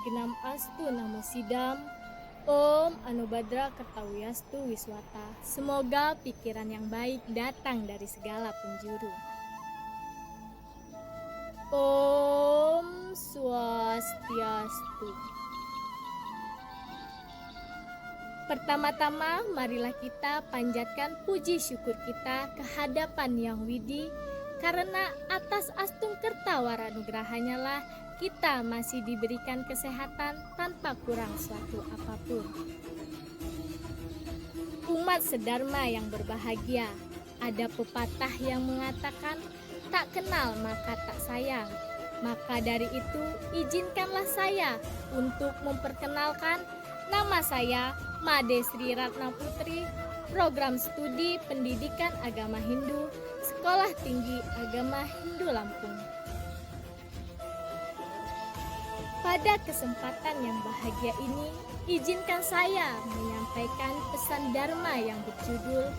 Genam Astu Namo Sidam. Om Anubhadra Kertawiyastu Wiswata. Semoga pikiran yang baik datang dari segala penjuru. Om Swastiastu. Pertama-tama marilah kita panjatkan puji syukur kita ke hadapan Yang Widi, karena atas Astung Kertawaranugrahanya lah kita masih diberikan kesehatan tanpa kurang suatu apapun. Umat sedharma yang berbahagia, ada pepatah yang mengatakan tak kenal maka tak sayang. Maka dari itu izinkanlah saya untuk memperkenalkan nama saya Made Sri Ratna Putri, Program Studi Pendidikan Agama Hindu, Sekolah Tinggi Agama Hindu Lampung. Pada kesempatan yang bahagia ini, izinkan saya menyampaikan pesan Dharma yang berjudul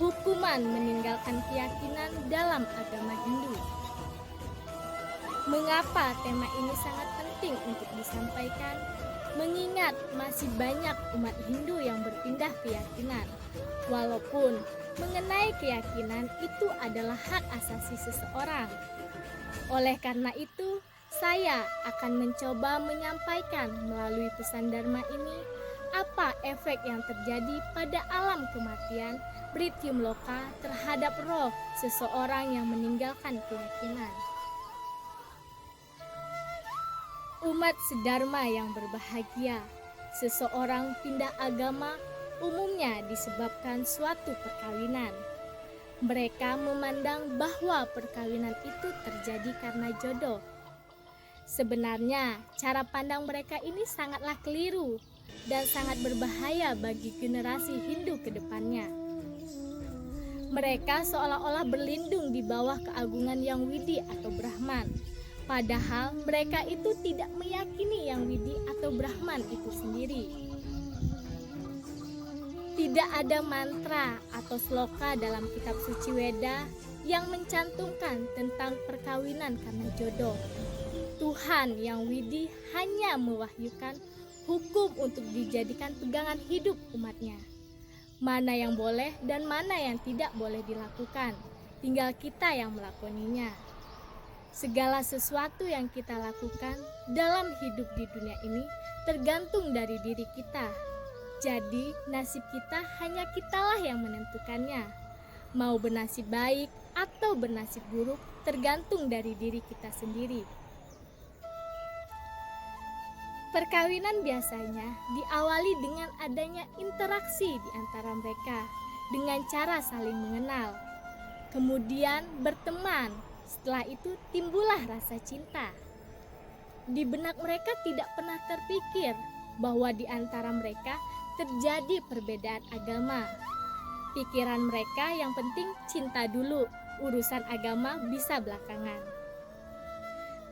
Hukuman Meninggalkan Keyakinan dalam Agama Hindu. Mengapa tema ini sangat penting untuk disampaikan? Mengingat masih banyak umat Hindu yang berpindah keyakinan. Walaupun mengenai keyakinan itu adalah hak asasi seseorang. Oleh karena itu, saya akan mencoba menyampaikan melalui pesan Dharma ini apa efek yang terjadi pada alam kematian Brityum Loka terhadap roh seseorang yang meninggalkan keyakinan. Umat sedharma yang berbahagia, seseorang pindah agama umumnya disebabkan suatu perkawinan. Mereka memandang bahwa perkawinan itu terjadi karena jodoh. Sebenarnya, cara pandang mereka ini sangatlah keliru dan sangat berbahaya bagi generasi Hindu ke depannya. Mereka seolah-olah berlindung di bawah keagungan Yang Widi atau Brahman. Padahal mereka itu tidak meyakini Yang Widi atau Brahman itu sendiri. Tidak ada mantra atau sloka dalam kitab suci Weda yang mencantumkan tentang perkawinan karena jodoh. Tuhan Yang Widi hanya mewahyukan hukum untuk dijadikan pegangan hidup umatnya. Mana yang boleh dan mana yang tidak boleh dilakukan, tinggal kita yang melakoninya. Segala sesuatu yang kita lakukan dalam hidup di dunia ini tergantung dari diri kita. Jadi nasib kita hanya kitalah yang menentukannya. Mau bernasib baik atau bernasib buruk tergantung dari diri kita sendiri. Perkawinan biasanya diawali dengan adanya interaksi di antara mereka dengan cara saling mengenal. Kemudian berteman, setelah itu timbullah rasa cinta. Di benak mereka tidak pernah terpikir bahwa di antara mereka terjadi perbedaan agama. Pikiran mereka yang penting cinta dulu, urusan agama bisa belakangan.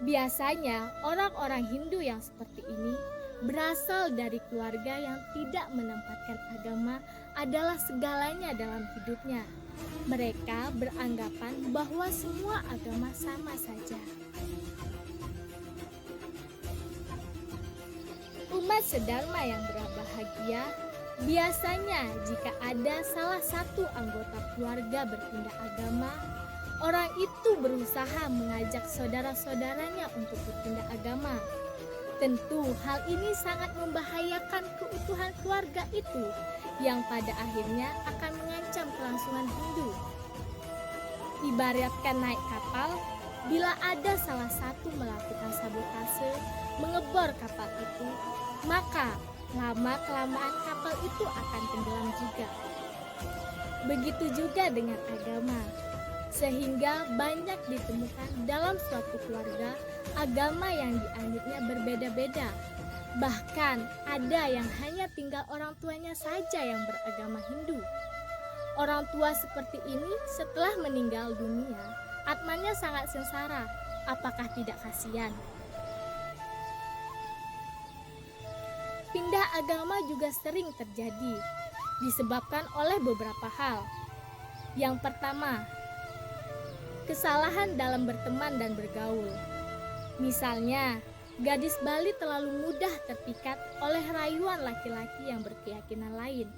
Biasanya orang-orang Hindu yang seperti ini berasal dari keluarga yang tidak menempatkan agama adalah segalanya dalam hidupnya. Mereka beranggapan bahwa semua agama sama saja. Umat sedharma yang berbahagia, biasanya jika ada salah satu anggota keluarga berpindah agama, orang itu berusaha mengajak saudara-saudaranya untuk berpindah agama. Tentu hal ini sangat membahayakan keutuhan keluarga itu yang pada akhirnya akan mengancam kelangsungan Hindu. Ibaratkan naik kapal, bila ada salah satu melakukan sabotase, mengebor kapal itu, maka lama-kelamaan kapal itu akan tenggelam juga. Begitu juga dengan agama. Sehingga banyak ditemukan dalam suatu keluarga agama yang dianutnya berbeda-beda. Bahkan ada yang hanya tinggal orang tuanya saja yang beragama Hindu. Orang tua seperti ini setelah meninggal dunia, atmanya sangat sengsara. Apakah tidak kasihan? Pindah agama juga sering terjadi, disebabkan oleh beberapa hal. Yang pertama, kesalahan dalam berteman dan bergaul. Misalnya, gadis Bali terlalu mudah terpikat oleh rayuan laki-laki yang berkeyakinan lain.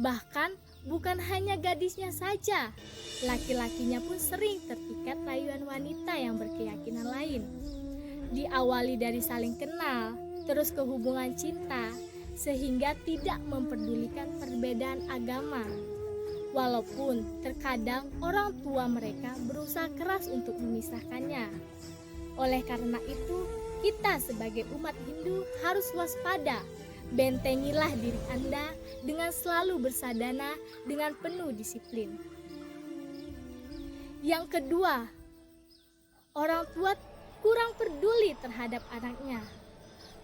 Bahkan bukan hanya gadisnya saja, laki-lakinya pun sering terpikat rayuan wanita yang berkeyakinan lain. Diawali dari saling kenal, terus ke hubungan cinta, sehingga tidak memperdulikan perbedaan agama. Walaupun terkadang orang tua mereka berusaha keras untuk memisahkannya. Oleh karena itu, kita sebagai umat Hindu harus waspada. Bentengilah diri Anda dengan selalu bersadana dengan penuh disiplin. Yang kedua, orang tua kurang peduli terhadap anaknya.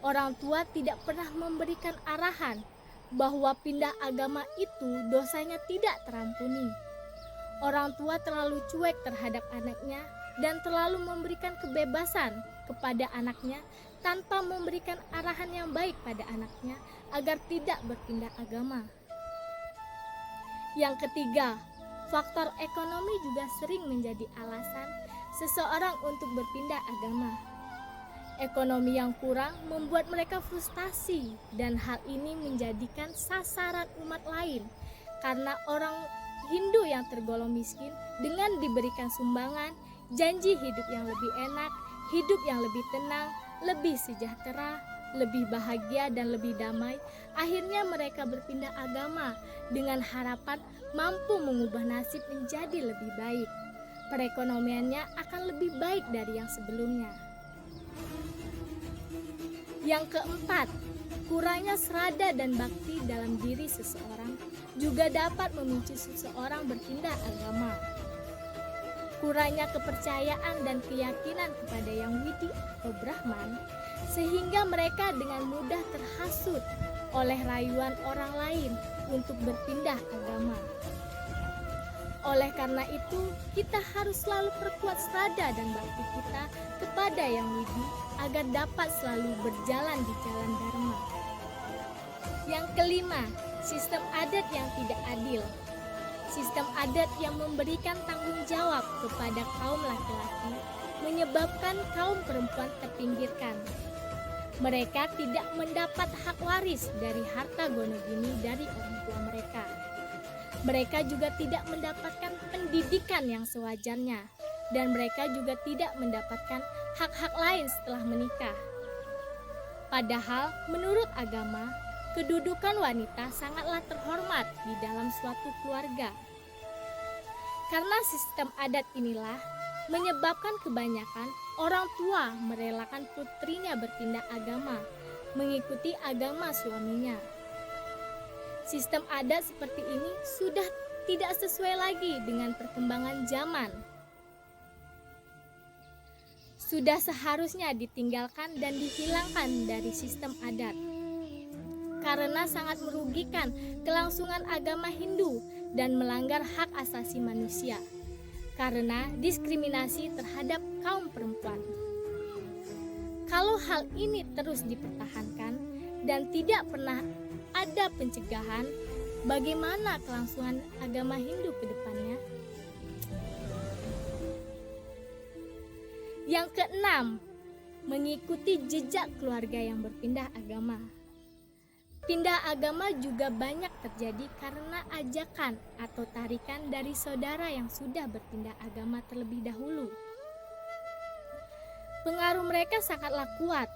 Orang tua tidak pernah memberikan arahan bahwa pindah agama itu dosanya tidak terampuni. Orang tua terlalu cuek terhadap anaknya dan terlalu memberikan kebebasan kepada anaknya tanpa memberikan arahan yang baik pada anaknya agar tidak berpindah agama. Yang ketiga, faktor ekonomi juga sering menjadi alasan seseorang untuk berpindah agama. Ekonomi yang kurang membuat mereka frustasi dan hal ini menjadikan sasaran umat lain karena orang Hindu yang tergolong miskin dengan diberikan sumbangan, janji hidup yang lebih enak, hidup yang lebih tenang, lebih sejahtera, lebih bahagia dan lebih damai, akhirnya mereka berpindah agama dengan harapan mampu mengubah nasib menjadi lebih baik. Perekonomiannya akan lebih baik dari yang sebelumnya. Yang keempat, kurangnya serada dan bakti dalam diri seseorang juga dapat memicu seseorang berpindah agama. Kurangnya kepercayaan dan keyakinan kepada Yang Widi atau Brahman, sehingga mereka dengan mudah terhasut oleh rayuan orang lain untuk berpindah agama. Oleh karena itu, kita harus selalu perkuat serada dan bakti kita kepada Yang Widi agar dapat selalu berjalan di jalan Dharma. Yang kelima, sistem adat yang tidak adil. Sistem adat yang memberikan tanggung jawab kepada kaum laki-laki menyebabkan kaum perempuan terpinggirkan. Mereka tidak mendapat hak waris dari harta gonogini dari orang tua mereka. Mereka juga tidak mendapatkan pendidikan yang sewajarnya, dan mereka juga tidak mendapatkan hak-hak lain setelah menikah. Padahal menurut agama, kedudukan wanita sangatlah terhormat di dalam suatu keluarga. Karena sistem adat inilah menyebabkan kebanyakan orang tua merelakan putrinya berpindah agama, mengikuti agama suaminya. Sistem adat seperti ini sudah tidak sesuai lagi dengan perkembangan zaman. Sudah seharusnya ditinggalkan dan dihilangkan dari sistem adat. Karena sangat merugikan kelangsungan agama Hindu dan melanggar hak asasi manusia. Karena diskriminasi terhadap kaum perempuan. Kalau hal ini terus dipertahankan dan tidak pernah ada pencegahan, bagaimana kelangsungan agama Hindu ke depannya? Yang keenam, mengikuti jejak keluarga yang berpindah agama. Pindah agama juga banyak terjadi karena ajakan atau tarikan dari saudara yang sudah berpindah agama terlebih dahulu. Pengaruh mereka sangatlah kuat.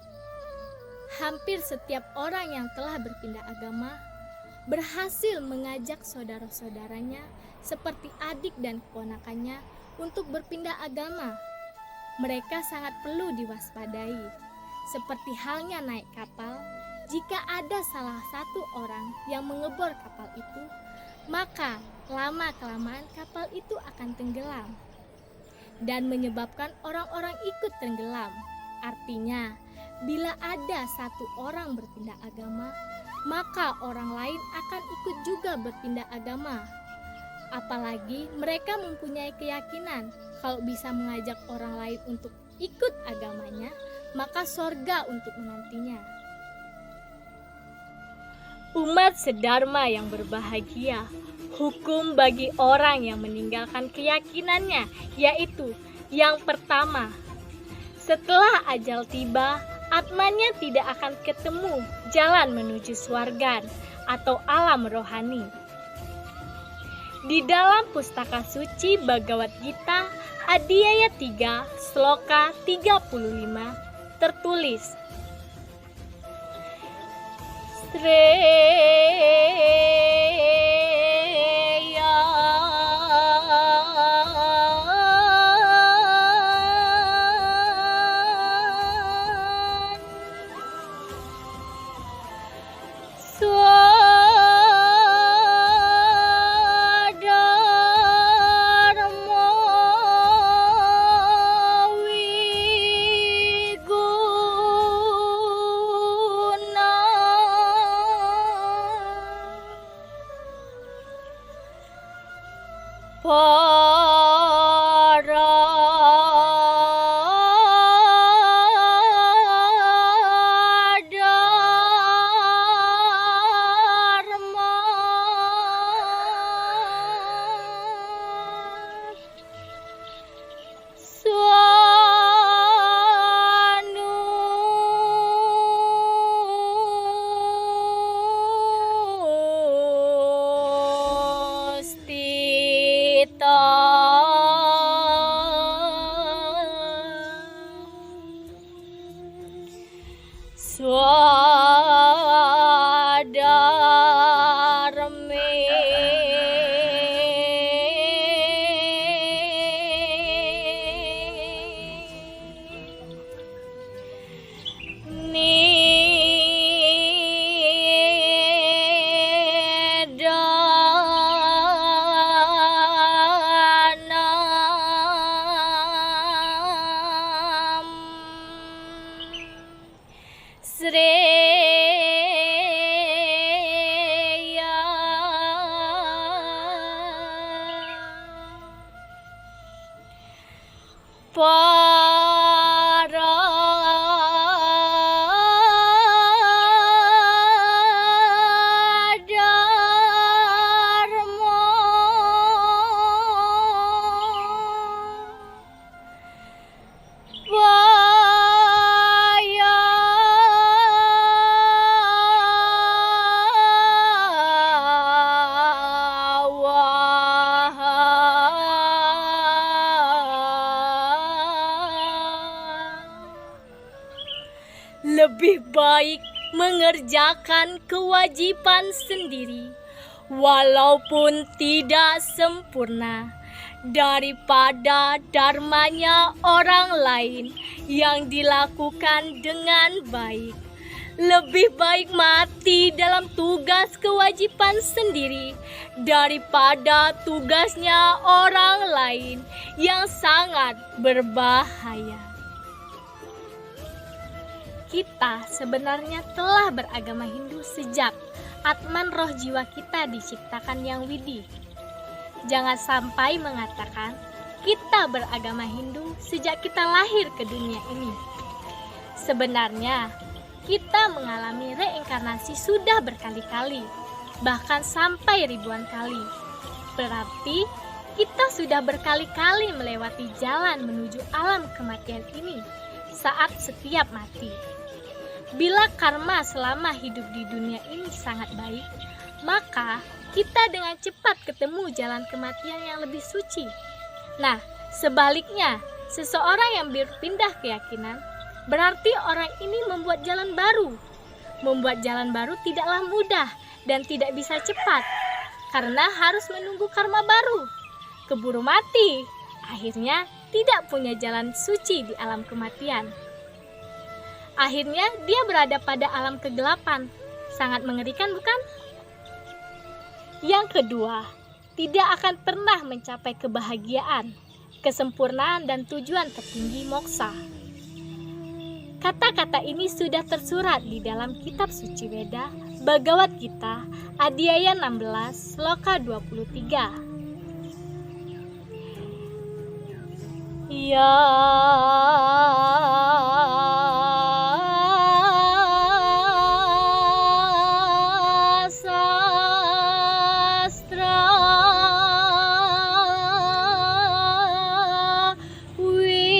Hampir setiap orang yang telah berpindah agama berhasil mengajak saudara-saudaranya seperti adik dan keponakannya untuk berpindah agama. Mereka sangat perlu diwaspadai. Seperti halnya naik kapal, jika ada salah satu orang yang mengebor kapal itu, maka lama-kelamaan kapal itu akan tenggelam dan menyebabkan orang-orang ikut tenggelam. Artinya, bila ada satu orang berpindah agama, maka orang lain akan ikut juga berpindah agama. Apalagi mereka mempunyai keyakinan kalau bisa mengajak orang lain untuk ikut agamanya, maka sorga untuk menantinya. Umat sedharma yang berbahagia, hukum bagi orang yang meninggalkan keyakinannya, yaitu yang pertama, setelah ajal tiba, Atmanya tidak akan ketemu jalan menuju swarga atau alam rohani. Di dalam pustaka suci Bhagavad Gita Adhyaya 3 Sloka 35 tertulis, Shreya lebih baik mengerjakan kewajiban sendiri, walaupun tidak sempurna, daripada dharmanya orang lain yang dilakukan dengan baik. Lebih baik mati dalam tugas kewajiban sendiri daripada tugasnya orang lain yang sangat berbahaya. Kita sebenarnya telah beragama Hindu sejak Atman roh jiwa kita diciptakan yang widih. Jangan sampai mengatakan kita beragama Hindu sejak kita lahir ke dunia ini. Sebenarnya kita mengalami reinkarnasi sudah berkali-kali, bahkan sampai ribuan kali. Berarti kita sudah berkali-kali melewati jalan menuju alam kematian ini saat setiap mati. Bila karma selama hidup di dunia ini sangat baik, maka kita dengan cepat ketemu jalan kematian yang lebih suci. Nah, sebaliknya, seseorang yang berpindah keyakinan, berarti orang ini membuat jalan baru. Membuat jalan baru tidaklah mudah dan tidak bisa cepat, karena harus menunggu karma baru. Keburu mati, akhirnya tidak punya jalan suci di alam kematian. Akhirnya dia berada pada alam kegelapan. Sangat mengerikan, bukan? Yang kedua, tidak akan pernah mencapai kebahagiaan, kesempurnaan dan tujuan tertinggi moksa. Kata-kata ini sudah tersurat di dalam kitab suci Weda, Bhagavad Gita, Adhyaya 16, Sloka 23. Ya sastra widih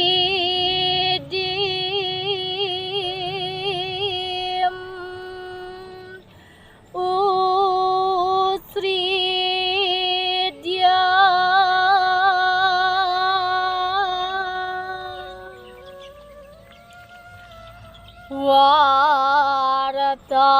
Nasasidim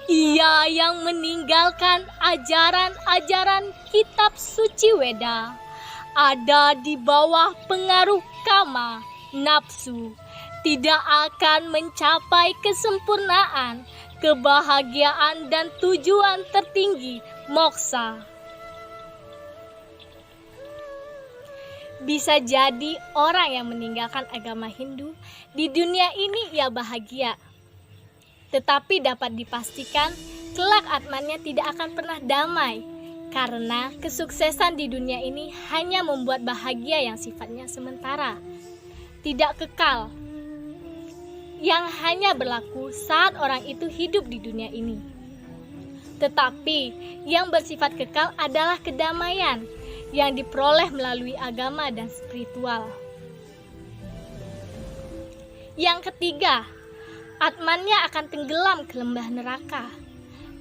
Ia yang meninggalkan ajaran-ajaran kitab suci Weda ada di bawah pengaruh kama, nafsu, tidak akan mencapai kesempurnaan, kebahagiaan dan tujuan tertinggi, moksa. Bisa jadi orang yang meninggalkan agama Hindu di dunia ini ia bahagia. Tetapi dapat dipastikan kelak atmannya tidak akan pernah damai, karena kesuksesan di dunia ini hanya membuat bahagia yang sifatnya sementara, tidak kekal, yang hanya berlaku saat orang itu hidup di dunia ini. Tetapi yang bersifat kekal adalah kedamaian yang diperoleh melalui agama dan spiritual. Yang ketiga, atmannya akan tenggelam ke lembah neraka.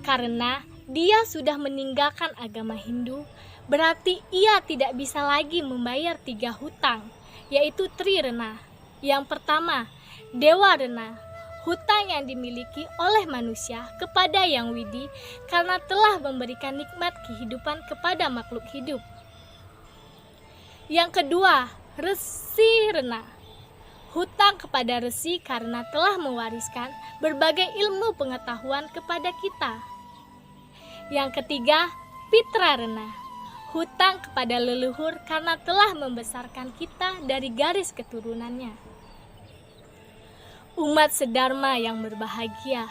Karena dia sudah meninggalkan agama Hindu, berarti ia tidak bisa lagi membayar 3 hutang, yaitu Trirena. Yang pertama, Dewa Rena, hutang yang dimiliki oleh manusia kepada Yang Widi karena telah memberikan nikmat kehidupan kepada makhluk hidup. Yang kedua, Resi Rena, hutang kepada resi karena telah mewariskan berbagai ilmu pengetahuan kepada kita. Yang ketiga, Pitra Rena, hutang kepada leluhur karena telah membesarkan kita dari garis keturunannya. Umat sedharma yang berbahagia,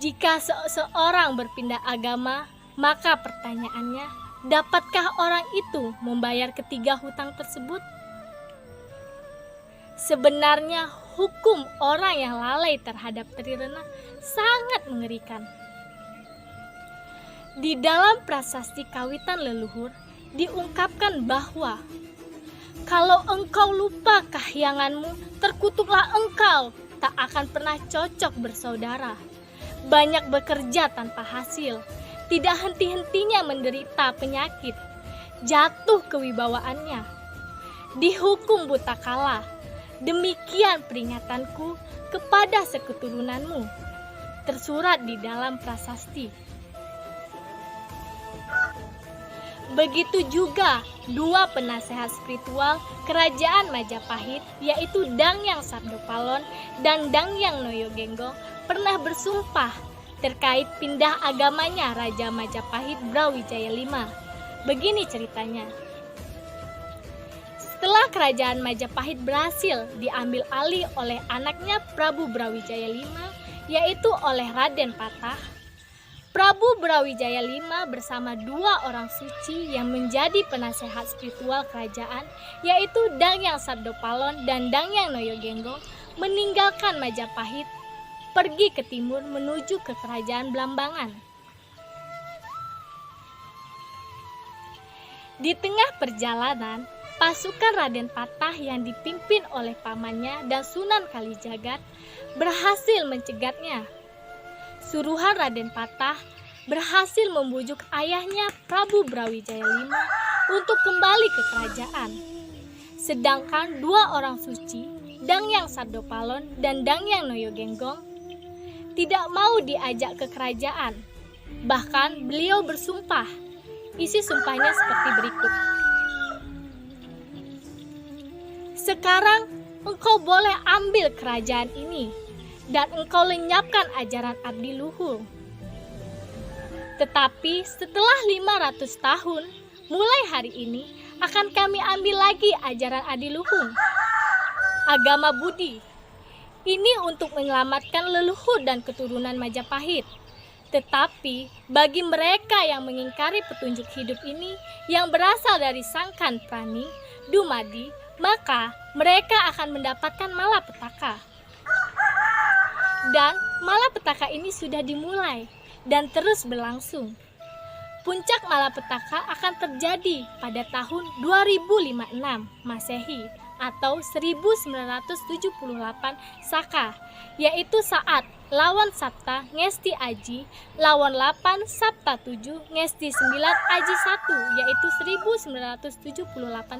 jika seseorang berpindah agama, maka pertanyaannya, dapatkah orang itu membayar ketiga hutang tersebut? Sebenarnya hukum orang yang lalai terhadap Trirena sangat mengerikan. Di dalam prasasti kawitan leluhur diungkapkan bahwa kalau engkau lupa kahyanganmu, terkutuklah engkau, tak akan pernah cocok bersaudara. Banyak bekerja tanpa hasil, tidak henti-hentinya menderita penyakit, jatuh kewibawaannya, dihukum buta kala. Demikian peringatanku kepada seketurunanmu, tersurat di dalam prasasti. Begitu juga 2 penasehat spiritual kerajaan Majapahit, yaitu Dangyang Sardopalon dan Dangyang Noyogenggong, pernah bersumpah terkait pindah agamanya Raja Majapahit Brawijaya V. Begini ceritanya. Setelah kerajaan Majapahit berhasil diambil alih oleh anaknya Prabu Brawijaya V, yaitu oleh Raden Patah, Prabu Brawijaya V bersama 2 orang suci yang menjadi penasehat spiritual kerajaan, yaitu Dangyang Sardopalon dan Dangyang Noyogenggong, meninggalkan Majapahit pergi ke timur menuju ke kerajaan Blambangan. Di tengah perjalanan, pasukan Raden Patah yang dipimpin oleh pamannya dan Sunan Kalijagat berhasil mencegatnya. Suruhan Raden Patah berhasil membujuk ayahnya Prabu Brawijaya V untuk kembali ke kerajaan. Sedangkan dua orang suci, Dangyang Sardopalon dan Dangyang Noyogenggong, tidak mau diajak ke kerajaan. Bahkan beliau bersumpah. Isi sumpahnya seperti berikut. Sekarang engkau boleh ambil kerajaan ini dan engkau lenyapkan ajaran abdi luhur. Tetapi setelah 500 tahun, mulai hari ini akan kami ambil lagi ajaran adiluhung, agama Budi. Ini untuk menyelamatkan leluhur dan keturunan Majapahit. Tetapi bagi mereka yang mengingkari petunjuk hidup ini yang berasal dari Sangkan Prani, Dumadi, maka mereka akan mendapatkan malapetaka. Dan malapetaka ini sudah dimulai dan terus berlangsung. Puncak malapetaka akan terjadi pada tahun 2056 Masehi atau 1978 Saka, yaitu saat lawan Sabta Ngesti Aji lawan 8 Sabta 7 Ngesti 9 Aji 1, yaitu 1978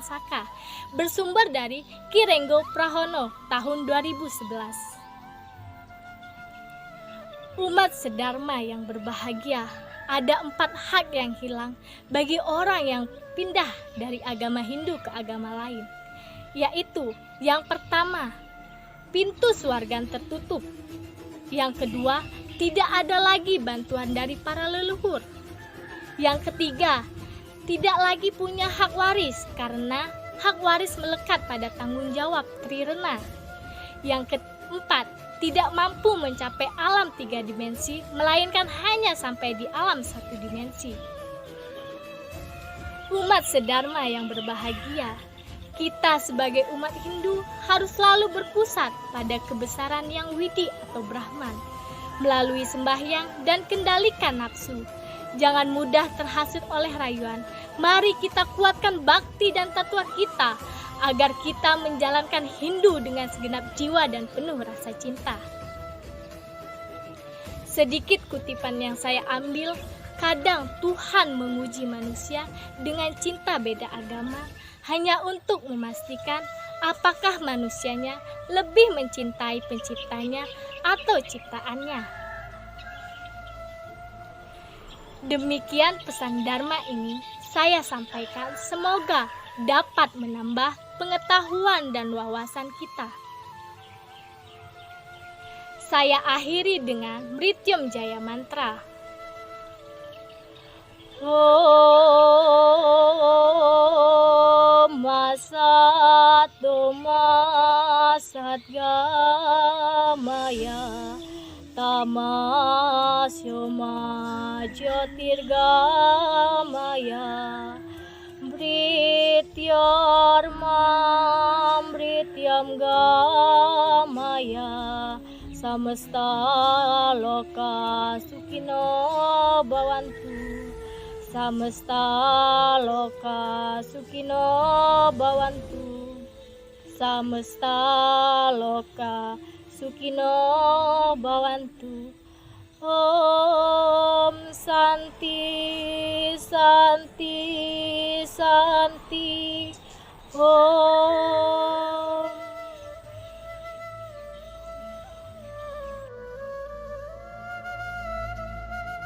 Saka, bersumber dari Ki Renggo Prahono tahun 2011. Umat sedharma yang berbahagia, ada 4 hak yang hilang bagi orang yang pindah dari agama Hindu ke agama lain, yaitu yang pertama, pintu surga tertutup. Yang kedua, tidak ada lagi bantuan dari para leluhur. Yang ketiga, tidak lagi punya hak waris karena hak waris melekat pada tanggung jawab Trirena. Yang keempat, tidak mampu mencapai alam 3 dimensi, melainkan hanya sampai di alam 1 dimensi. Umat sedharma yang berbahagia, kita sebagai umat Hindu harus selalu berpusat pada kebesaran yang widi atau Brahman, melalui sembahyang dan kendalikan nafsu. Jangan mudah terhasut oleh rayuan. Mari kita kuatkan bakti dan tatwa kita, agar kita menjalankan Hindu dengan segenap jiwa dan penuh rasa cinta. Sedikit kutipan yang saya ambil, kadang Tuhan menguji manusia dengan cinta beda agama hanya untuk memastikan apakah manusianya lebih mencintai penciptanya atau ciptaannya. Demikian pesan Dharma ini saya sampaikan, semoga dapat menambah pengetahuan dan wawasan kita. Saya akhiri dengan Mrityum Jaya Mantra. Om Masatoma Satgamaya Tamasyoma Jyotirgamaya Mrityormam Mrityam Gamaya Samasta Loka Sukino Bhavantu Samasta Loka Sukino Bhavantu Samasta Loka Sukino Bhavantu. Om Santi Santi Santi Om